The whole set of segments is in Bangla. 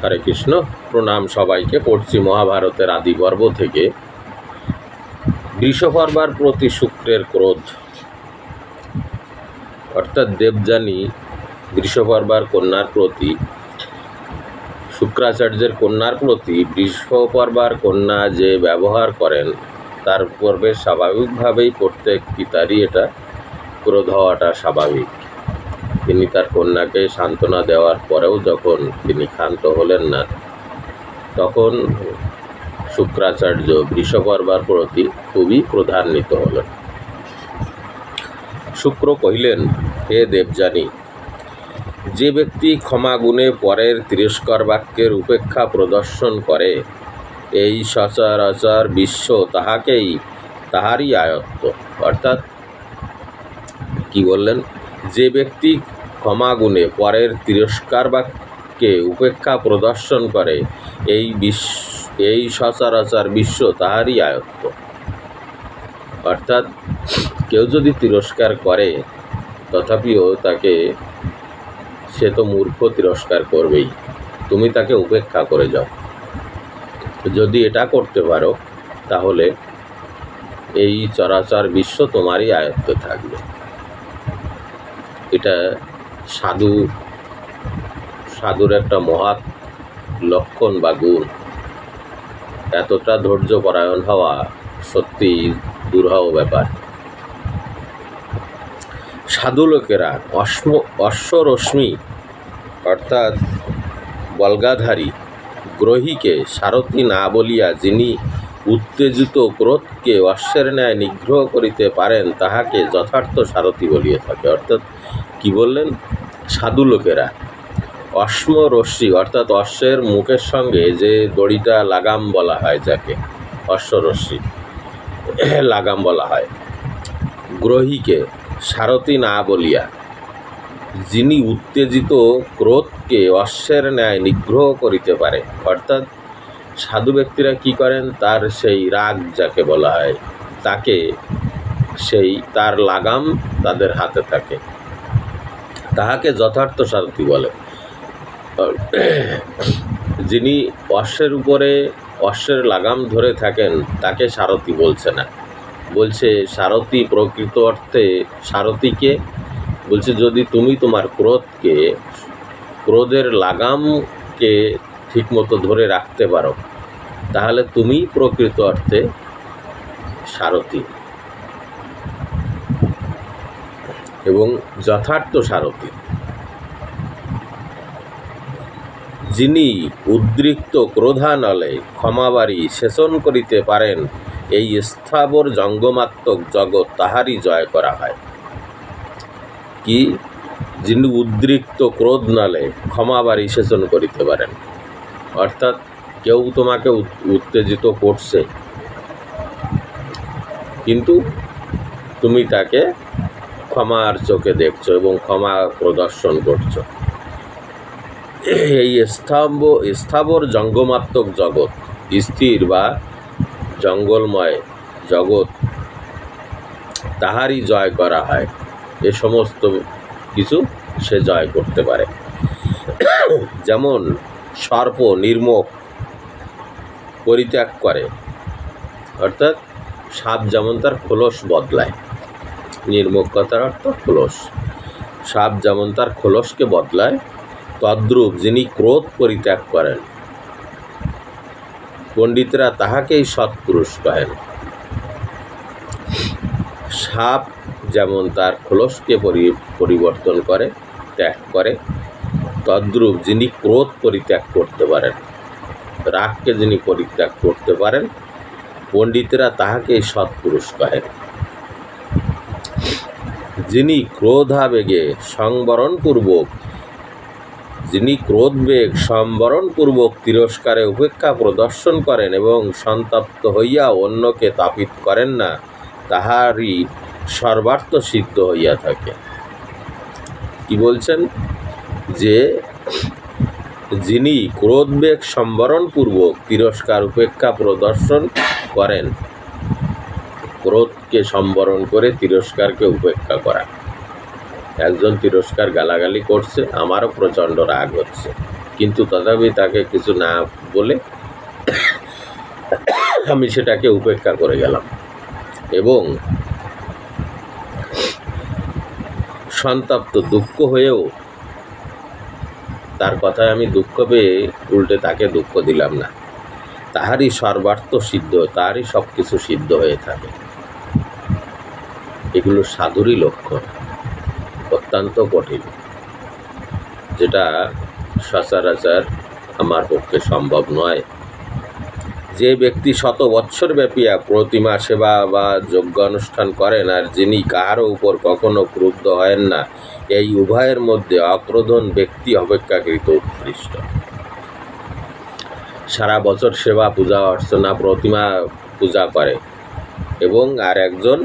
হরে কৃষ্ণ, প্রণাম সবাইকে। পড়ছি মহাভারতের আদি পর্ব থেকে। বৃষপর্বার প্রতি শুক্রের ক্রোধ, অর্থাৎ দেবযানী বৃষপর্বার কন্যার প্রতি, শুক্রাচার্যের কন্যার প্রতি বৃষপর্বার কন্যা যে ব্যবহার করেন তার পর্বে স্বাভাবিকভাবেই প্রত্যেক পিতারই এটা ক্রোধ হওয়াটা স্বাভাবিক। তিনি তার কন্যাকে সান্ত্বনা দেওয়ার পরেও যখন তিনি ক্ষান্ত হলেন না, তখন শুক্রাচার্য বৃষপর্বার প্রতি খুবই ক্রোধান্বিত হলেন। শুক্র কহিলেন, হে দেবযানী, যে ব্যক্তি ক্ষমাগুণে পরের তিরস্কার বাক্যের উপেক্ষা প্রদর্শন করে, এই সচরাচর বিশ্ব তাহারই আয়ত্ত। অর্থাৎ কি বললেন? যে ব্যক্তি ক্ষমাগুণে পরের তিরস্কার বাক্যে উপেক্ষা প্রদর্শন করে, এই সচরাচর বিশ্ব তাহারই আয়ত্ত। অর্থাৎ কেউ যদি তিরস্কার করে তথাপিও সে তো মূর্খ, তিরস্কার করবেই। তুমি তাকে উপেক্ষা করে যাও। যদি এটা করতে পারো তাহলে এই চরাচর বিশ্ব তোমারই আয়ত্তে থাকবে। এটা সাধুর একটা মহৎ লক্ষণ বা গুণ। এতটা ধৈর্যপরায়ণ হওয়া সত্যি দুরূহ ব্যাপার। সাধু লোকেরা অশ্বরশ্মি অর্থাৎ বল্গাধারী গ্রহীকে সারথি না বলিয়া যিনি উত্তেজিত ক্রোধকে অশ্বের ন্যায় নিগ্রহ করিতে পারেন, তাহাকে যথার্থ সারথি বলিয়া থাকে। অর্থাৎ কি বললেন? সাধু লোকেরা অশ্মরশ্মি অর্থাৎ অশ্বের মুখের সঙ্গে যে দড়িটা লাগাম বলা হয়, যাকে অশ্বরশ্মি লাগাম বলা হয়, গ্রহীকে সারথি না বলিয়া যিনি উত্তেজিত ক্রোধকে অশ্বের ন্যায় নিগ্রহ করিতে পারে। অর্থাৎ সাধু ব্যক্তিরা কি করেন? তার সেই রাগ যাকে বলা হয়, তার লাগাম তাদের হাতে থাকে, তাহাকে যথার্থ সারথি বলে। যিনি অশ্বের উপরে অশ্বের লাগাম ধরে থাকেন তাকে সারথি বলছে না, বলছে সারথি প্রকৃত অর্থে সারথিকে বলছে, যদি তুমি তোমার ক্রোধের লাগামকে ঠিকমতো ধরে রাখতে পারো, তাহলে তুমি প্রকৃত অর্থে সারথি এবং যথার্থ সারথি। যিনি উদ্রিক্ত ক্রোধানলে ক্ষমাবারী সেচন করিতে পারেন, এই স্থাবর জঙ্গমাত্মক জগৎ তাহারই জয় করা হয়। কি? যিনি উদ্রিক্ত ক্রোধ নলে ক্ষমাবারী সেচন করিতে পারেন। অর্থাৎ কেউ তোমাকে উত্তেজিত করছে, কিন্তু তুমি তাকে ক্ষমার চোখে দেখছো এবং ক্ষমা প্রদর্শন করছো। এই স্থাবর জঙ্গমাত্মক জগৎ, স্থির বা জঙ্গলময় জগৎ তাহারই জয় করা হয়। এ সমস্ত কিছু সে জয় করতে পারে। যেমন সর্প নির্মোক পরিত্যাগ করে, অর্থাৎ সাপ যেমন তার খোলস বদলায়, নির্মোক কথার অর্থ খোলস। সাপ যেমন তার খোলসকে বদলায়, তদ্রূপ যিনি ক্রোধ পরিত্যাগ করেন, পণ্ডিতরা তাহাকেই সৎপুরুষ কহেন। সাপ যেমন তার খোলসকে পরিবর্তন করে, ত্যাগ করে, তদ্রূপ যিনি ক্রোধ পরিত্যাগ করতে পারেন, রাগকে যিনি পরিত্যাগ করতে পারেন, পণ্ডিতরা তাহাকেই সৎপুরুষ কহেন। যিনি ক্রোধাবেগে ক্রোধবেগ সম্বরণপূর্বক তিরস্কারে উপেক্ষা প্রদর্শন করেন এবং সন্তপ্ত হইয়া অন্যকে তাপিত করেন না, তাহারই সর্বার্থ সিদ্ধ হইয়া থাকে। কি বলছেন? যে যিনি ক্রোধবেগ সম্বরণপূর্বক তিরস্কার উপেক্ষা প্রদর্শন করেন, ক্রোধকে সম্বরণ করে তিরস্কারকে উপেক্ষা করা, একজন তিরস্কার গালাগালি করছে, আমারও প্রচণ্ড রাগ হচ্ছে, কিন্তু তথাপি তাকে কিছু না বলে আমি সেটাকে উপেক্ষা করে গেলাম এবং সন্তাপ্ত দুঃখ হয়েও তার কথায় আমি দুঃখ পেয়ে উল্টে তাকে দুঃখ দিলাম না। তাহারই সর্বার্থ সিদ্ধ, তাহারই সব কিছু সিদ্ধ হয়ে থাকে। এগুলো সাধুরই লক্ষণ, অত্যন্ত কঠিন, যেটা সচরাচর আমার পক্ষে সম্ভব নয়। যে ব্যক্তি শত বৎসর ব্যাপিয়া প্রতিমা সেবা বা যজ্ঞ অনুষ্ঠান করেন আর যিনি কাহারও উপর কখনো ক্রুদ্ধ হয় না, এই উভয়ের মধ্যে অক্রোধন ব্যক্তি অপেক্ষাকৃত উৎকৃষ্ট। সারা বছর সেবা পূজা অর্চনা প্রতিমা পূজা করে এবং আর একজন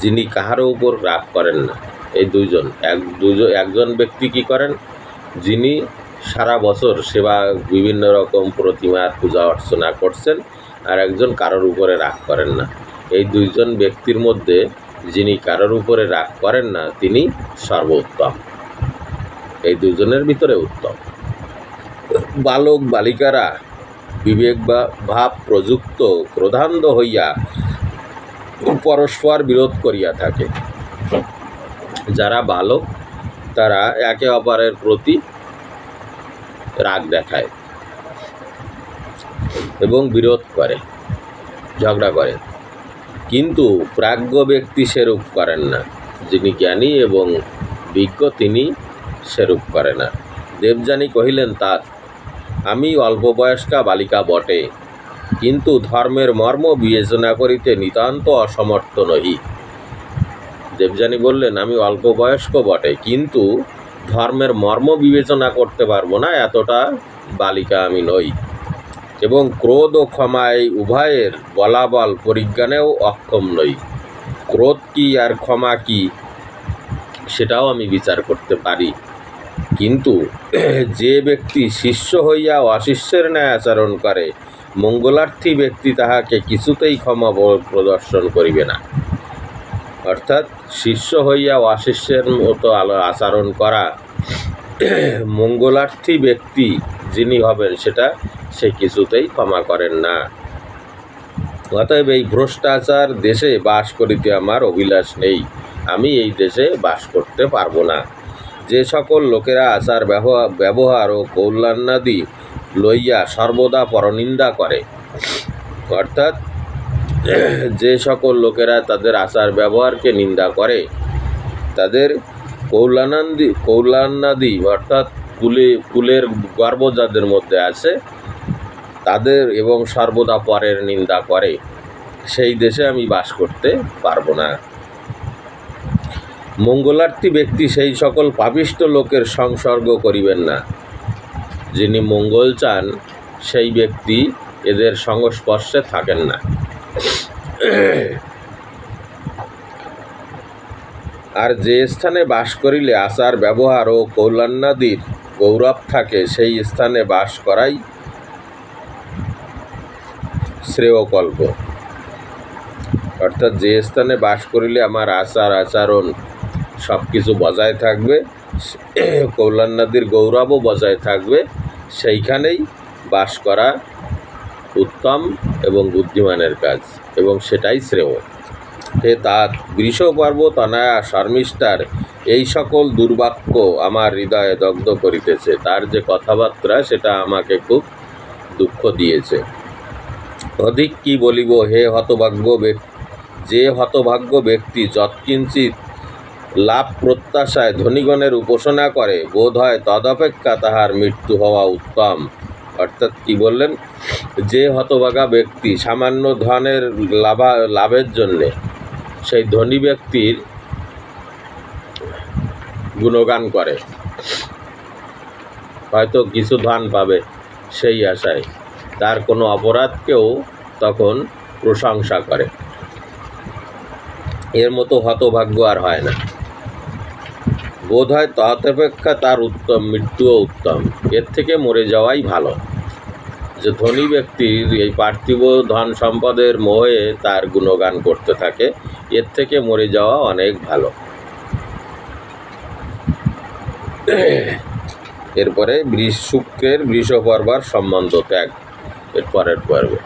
যিনি কাহারও উপর রাগ করেন না, এই একজন ব্যক্তি কি করেন, যিনি সারা বছর সেবা বিভিন্ন রকম প্রতিমার পূজা অর্চনা করছেন আর একজন কারোর উপরে রাগ করেন না। এই দুইজন ব্যক্তির মধ্যে যিনি কারোর উপরে রাগ করেন না তিনি সর্বোত্তম, এই দুজনের ভিতরে উত্তম। বালক বালিকারা বিবেক বা ভাব প্রযুক্ত ক্রোধান্ধ হইয়া পরস্পর বিরোধ করিয়া থাকে। যারা বালক তারা একে অপরের প্রতি রাগ দেখায় এবং বিরোধ করে, ঝগড়া করে, কিন্তু প্রাজ্ঞ ব্যক্তি সেরূপ করেন না। যিনি জ্ঞানী এবং বিজ্ঞ তিনি সেরূপ করে না। দেবযানী কহিলেন, তাত আমি অল্প বয়স্কা বালিকা বটে, কিন্তু ধর্মের মর্ম বিবেচনা করিতে নিতান্ত অসমর্থ নহি। দেবযানী বললেন, আমি অল্প বয়স্ক বটে, কিন্তু ধর্মের মর্ম বিবেচনা করতে পারবো না, এতটা বালিকা আমি নই, এবং ক্রোধ ও ক্ষমা এই উভয়ের বলাবল পরিজ্ঞানেও অক্ষম নই। ক্রোধ কি আর ক্ষমা কি সেটাও আমি বিচার করতে পারি, কিন্তু যে ব্যক্তি শিষ্য হইয়া অশিষ্যের ন্যায় আচরণ করে, মঙ্গলার্থী ব্যক্তি তাহাকে কিছুতেই ক্ষমা প্রদর্শন করিবে না। অর্থাৎ শিষ্য হইয়া অশিষ্যের মতো আচরণ করা, মঙ্গলার্থী ব্যক্তি যিনি হবেন সেটা সে কিছুতেই ক্ষমা করেন না। অতএব এই ভ্রষ্টাচার দেশে বাস করিতে আমার অভিলাষ নেই, আমি এই দেশে বাস করতে পারবো না। যে সকল লোকেরা আচার ব্যবহার ও কল্যাণাদি লইয়া সর্বদা পরনিন্দা করে, অর্থাৎ যে সকল লোকেরা তাদের আচার ব্যবহারকে নিন্দা করে, তাদের কল্যাণাদি অর্থাৎ কুলের গর্ব যাদের মধ্যে আছে তাদের এবং সর্বদা পরের নিন্দা করে, সেই দেশে আমি বাস করতে পারবো না। মঙ্গলার্থী ব্যক্তি সেই সকল পাপিষ্ঠ লোকের সংসর্গ করিবেন না। যিনি মঙ্গল চান সেই ব্যক্তি এদের সংস্পর্শে থাকেন না। আর যে স্থানে বাস করিলে আচার ব্যবহার ও কল্যাণাদির গৌরব থাকে, সেই স্থানে বাস করাই শ্রেয়কল্প। অর্থাৎ যে স্থানে বাস করিলে আমার আচার আচরণ সব কিছু বজায় থাকবে, কল্যাণাদির গৌরবও বজায় থাকবে, সেইখানেই বাস করা উত্তম এবং বুদ্ধিমানের কাজ, এবং সেটাই শ্রেয়। হে তাত বৃষপর্ব তনয়া শর্মিষ্ঠার এই সকল দুর্বাক্য আমার হৃদয়ে দগ্ধ করিতেছে। তার যে কথাবার্তা সেটা আমাকে খুব দুঃখ দিয়েছে। অধিক কি বলিব হে হতভাগ্য ব্যক্তি, যে হতভাগ্য ব্যক্তি যৎকিঞ্চিৎ লাভ প্রত্যাশায় ধনীগণের উপাসনা করে, বোধ হয় তদপেক্ষা তাহার মৃত্যু হওয়া উত্তম। অর্থাৎ কি বললেন, যে হতভাগা ব্যক্তি সামান্য ধনের লাভের জন্যে সেই ধনী ব্যক্তির গুণগান করে, হয়তো কিছু ধন পাবে সেই আশায়, তার কোনো অপরাধকেও তখন প্রশংসা করে, এর মতো হতভাগ্য আর হয় না। বোধ হয় তদপেক্ষা তার উত্তম মৃত্যুও উত্তম, এর থেকে মরে যাওয়াই ভালো। যে ধনী ব্যক্তির এই পার্থিব ধন সম্পদের মোহে তার গুণগান করতে থাকে, এর থেকে মরে যাওয়া অনেক ভালো। এরপরে শুক্রের বৃষ পর্বার সম্বন্ধ ত্যাগ এর পরের পর্বে।